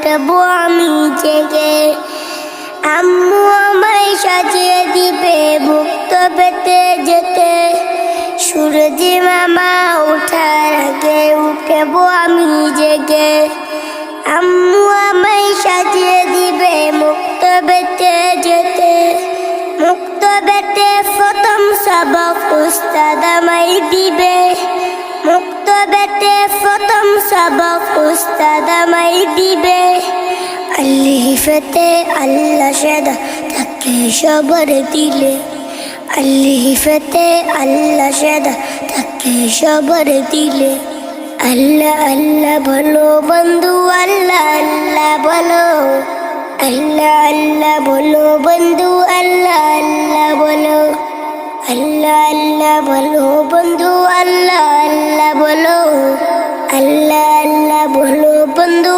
উঠবো আমি জেগে। আম্মু আমায় সাজিয়ে দিবে মুক্ত পেতে যেতে। সূরজ মামা ওঠার আগে উঠবো আমি জেগে। আম্মু আমায় সাজিয়ে দিবে মুক্ত পেতে যেতে। মুক্ত পেতে প্রথম সবক উস্তাদ আমায় দিবে। মুক্ত পেতে প্রথম সবক উস্তাদ আমায় দিবে। আল্লিফতে আল্লাহ সেদা তাকে সবর দিলে। আল্লিফতে আল্লাহ সেদা তাকে সবর দিলে। আল্লাহ আল্লাহ বলো বন্ধু, আল্লাহ আল্লাহ বলো। আল্লাহ আল্লাহ বলো বন্ধু, আল্লাহ আল্লাহ বলো। আল্লাহ আল্লাহ বলো বন্ধু, আল্লাহ আল্লাহ বলো। আল্লাহ আল্লাহ বলো বন্ধু।